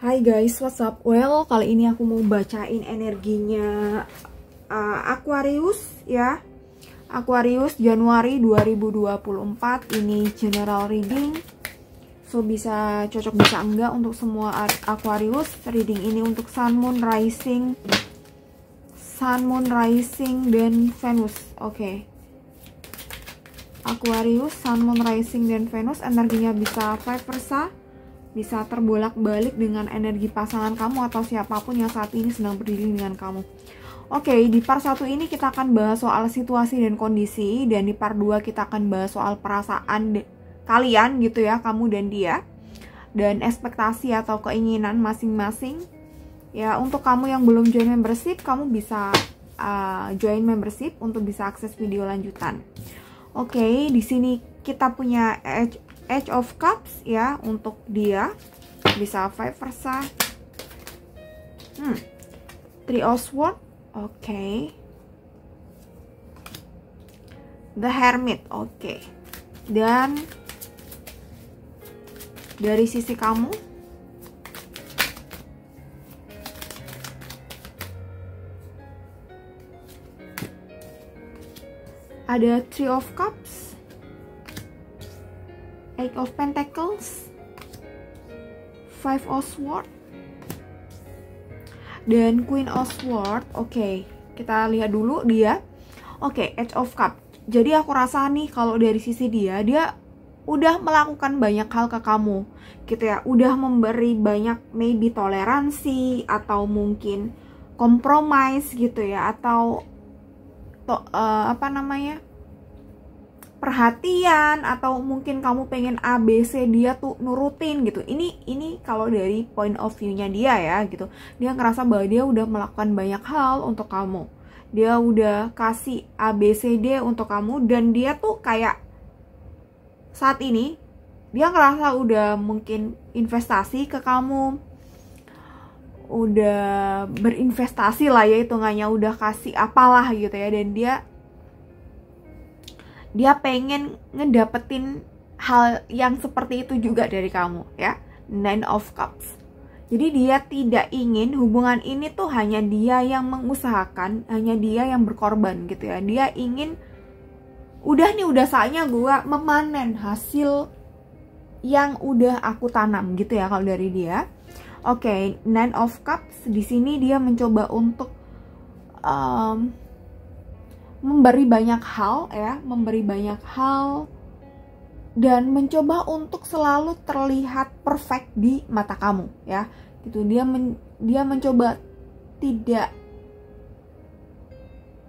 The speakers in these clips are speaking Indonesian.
Hai guys, what's up? Well, kali ini aku mau bacain energinya Aquarius ya. Aquarius Januari 2024. Ini general reading. So bisa cocok bisa enggak untuk semua Aquarius. Reading ini untuk Sun, Moon, Rising, dan Venus. Oke. Aquarius, Sun, Moon, Rising, dan Venus. Energinya bisa vice versa, bisa terbolak-balik dengan energi pasangan kamu atau siapapun yang saat ini sedang berdiri dengan kamu. Oke, di part 1 ini kita akan bahas soal situasi dan kondisi, dan di part 2 kita akan bahas soal perasaan kalian gitu ya, kamu dan dia, dan ekspektasi atau keinginan masing-masing. Ya, untuk kamu yang belum join membership, kamu bisa join membership untuk bisa akses video lanjutan. Oke, di sini kita punya Edge of Cups ya untuk dia, bisa vice versa. Three of Swords, oke. The Hermit, oke. Dan dari sisi kamu, ada Three of Cups, Eight of Pentacles, Five of Swords, dan Queen of Swords. Oke, kita lihat dulu dia. Oke, Edge of Cup. Jadi aku rasa nih kalau dari sisi dia udah melakukan banyak hal ke kamu gitu ya, udah memberi banyak maybe toleransi atau mungkin compromise gitu ya, atau perhatian, atau mungkin kamu pengen ABC dia tuh nurutin gitu. Ini kalau dari point of view-nya dia ya gitu. Dia ngerasa bahwa dia udah melakukan banyak hal untuk kamu. Dia udah kasih ABCD untuk kamu, dan dia tuh kayak saat ini dia ngerasa udah mungkin investasi ke kamu, udah berinvestasi lah ya hitungannya, udah kasih apalah gitu ya, dan dia pengen ngedapetin hal yang seperti itu juga dari kamu ya. Nine of Cups. Jadi dia tidak ingin hubungan ini tuh hanya dia yang mengusahakan, hanya dia yang berkorban gitu ya. Dia ingin udah saatnya gue memanen hasil yang udah aku tanam gitu ya kalau dari dia. Oke, Nine of Cups di sini dia mencoba untuk memberi banyak hal ya, dan mencoba untuk selalu terlihat perfect di mata kamu ya. Gitu, dia mencoba tidak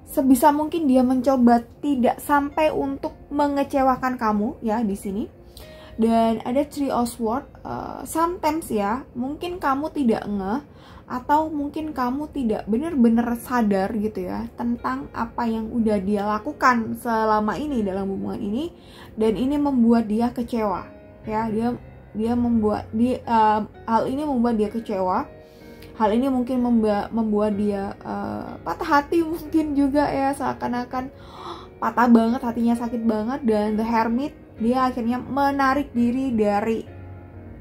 sebisa mungkin dia mencoba tidak sampai untuk mengecewakan kamu ya di sini. Dan ada Three of Swords. Sometimes ya, mungkin kamu tidak ngeh, atau mungkin kamu tidak benar-benar sadar gitu ya tentang apa yang udah dia lakukan selama ini dalam hubungan ini, dan ini membuat dia kecewa ya. Hal ini membuat dia kecewa. Hal ini mungkin membuat dia patah hati mungkin juga ya, seakan-akan patah banget hatinya, sakit banget. Dan The Hermit, dia akhirnya menarik diri dari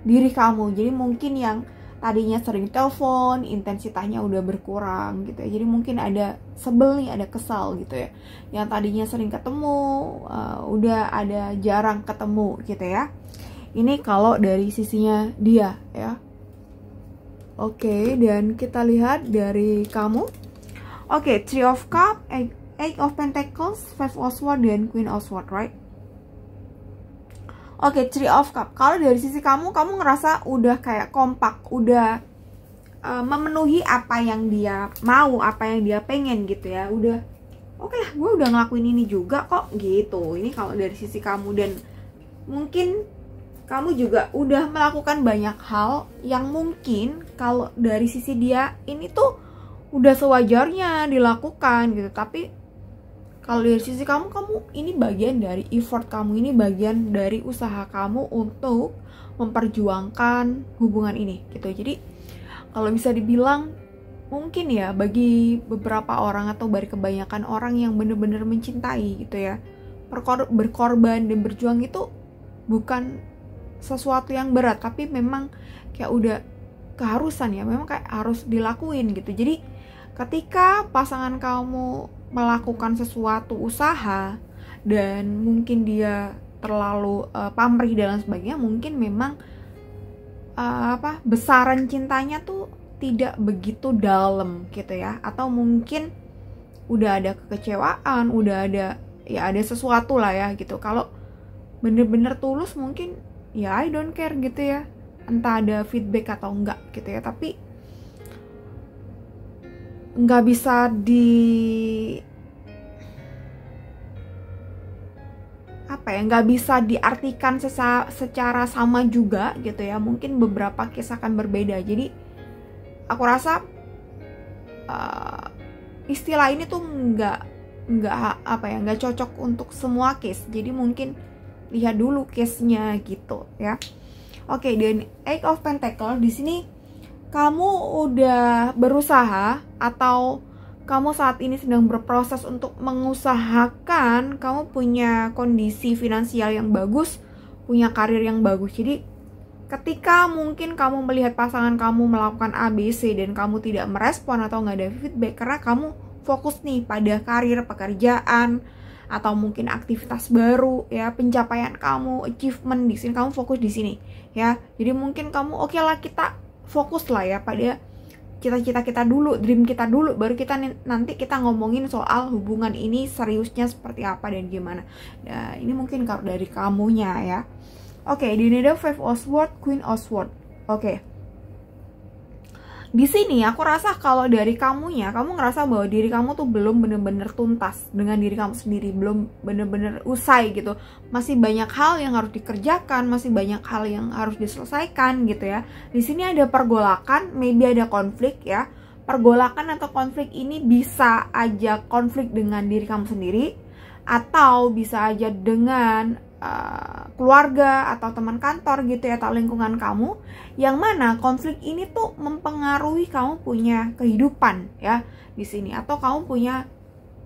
diri kamu. Jadi mungkin yang tadinya sering telepon, intensitasnya udah berkurang gitu ya. Jadi mungkin ada sebel nih, ada kesal gitu ya. Yang tadinya sering ketemu, udah ada jarang ketemu gitu ya. Ini kalau dari sisinya dia ya. Oke, dan kita lihat dari kamu. Oke, Three of Cups, Eight of Pentacles, Five of Swords, dan Queen of Swords, right? Oke, Three of Cups. Kalau dari sisi kamu ngerasa udah kayak kompak, udah memenuhi apa yang dia mau, apa yang dia pengen gitu ya. Udah, oke lah, gue udah ngelakuin ini juga kok gitu. Ini kalau dari sisi kamu, dan mungkin kamu juga udah melakukan banyak hal yang mungkin kalau dari sisi dia ini tuh udah sewajarnya dilakukan gitu. Tapi kalau dari sisi kamu ini bagian dari effort kamu, ini bagian dari usaha kamu untuk memperjuangkan hubungan ini gitu. Jadi kalau bisa dibilang mungkin ya, bagi beberapa orang atau bagi kebanyakan orang yang bener-bener mencintai gitu ya, berkorban dan berjuang itu bukan sesuatu yang berat, tapi memang kayak udah keharusan ya, memang kayak harus dilakuin gitu. Jadi ketika pasangan kamu melakukan sesuatu usaha dan mungkin dia terlalu pamrih dan sebagainya, mungkin memang besaran cintanya tuh tidak begitu dalam gitu ya, atau mungkin udah ada kekecewaan, udah ada sesuatu lah ya gitu. Kalau bener-bener tulus mungkin ya I don't care gitu ya, entah ada feedback atau enggak gitu ya, tapi nggak bisa nggak bisa diartikan secara sama juga gitu ya. Mungkin beberapa case akan berbeda. Jadi aku rasa istilah ini tuh nggak cocok untuk semua case. Jadi mungkin lihat dulu case-nya gitu ya. Oke, dan Eight of Pentacle di sini kamu udah berusaha atau kamu saat ini sedang berproses untuk mengusahakan kamu punya kondisi finansial yang bagus, punya karir yang bagus. Jadi ketika mungkin kamu melihat pasangan kamu melakukan ABC dan kamu tidak merespon atau nggak ada feedback karena kamu fokus nih pada karir, pekerjaan, atau mungkin aktivitas baru ya, pencapaian kamu, achievement, di sini kamu fokus di sini ya. Jadi mungkin kamu oke lah, kita fokus lah ya pada cita-cita kita dulu, dream kita dulu, baru kita nanti kita ngomongin soal hubungan ini seriusnya seperti apa dan gimana. Nah, ini mungkin kalau dari kamunya ya. Oke, di sini ada Five of Swords, Queen of Swords. Oke. Di sini aku rasa kalau dari kamunya, kamu ngerasa bahwa diri kamu tuh belum bener-bener tuntas dengan diri kamu sendiri, belum bener-bener usai gitu. Masih banyak hal yang harus dikerjakan, masih banyak hal yang harus diselesaikan gitu ya. Di sini ada pergolakan, maybe ada konflik ya. Pergolakan atau konflik ini bisa aja konflik dengan diri kamu sendiri, atau bisa aja dengan keluarga atau teman kantor gitu ya, atau lingkungan kamu, yang mana konflik ini tuh mempengaruhi kamu punya kehidupan ya di sini, atau kamu punya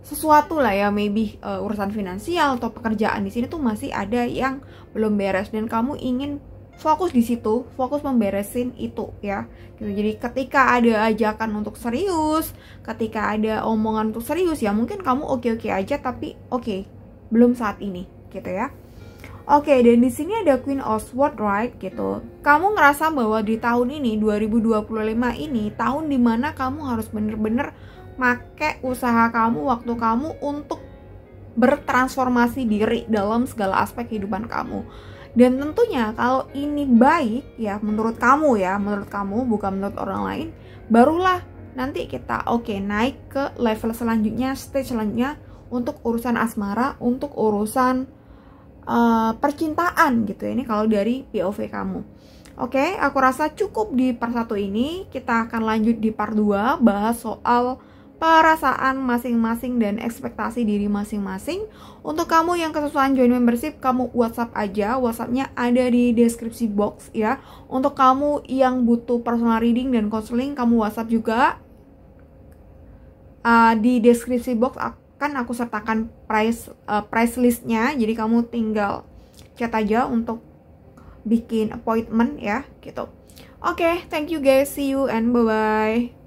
sesuatu lah ya, maybe urusan finansial atau pekerjaan di sini tuh masih ada yang belum beres dan kamu ingin fokus di situ, fokus memberesin itu ya gitu. Jadi ketika ada ajakan untuk serius, ketika ada omongan untuk serius ya mungkin kamu oke-oke aja, tapi oke, belum saat ini gitu ya. Oke, dan di sini ada Queen of Swords, right gitu. Kamu ngerasa bahwa di tahun ini 2025 ini tahun dimana kamu harus bener-bener make usaha kamu, waktu kamu untuk bertransformasi diri dalam segala aspek kehidupan kamu. Dan tentunya kalau ini baik ya menurut kamu bukan menurut orang lain, barulah nanti kita naik ke level selanjutnya, stage selanjutnya untuk urusan asmara, untuk urusan percintaan gitu ya. Ini kalau dari POV kamu. Oke, aku rasa cukup di part 1 ini. Kita akan lanjut di part 2, bahas soal perasaan masing-masing dan ekspektasi diri masing-masing. Untuk kamu yang kesusahan join membership, kamu WhatsApp aja. WhatsAppnya ada di deskripsi box ya. Untuk kamu yang butuh personal reading dan counseling, kamu WhatsApp juga. Di deskripsi box kan aku sertakan price listnya, jadi kamu tinggal chat aja untuk bikin appointment ya gitu. Oke, thank you guys, see you and bye bye.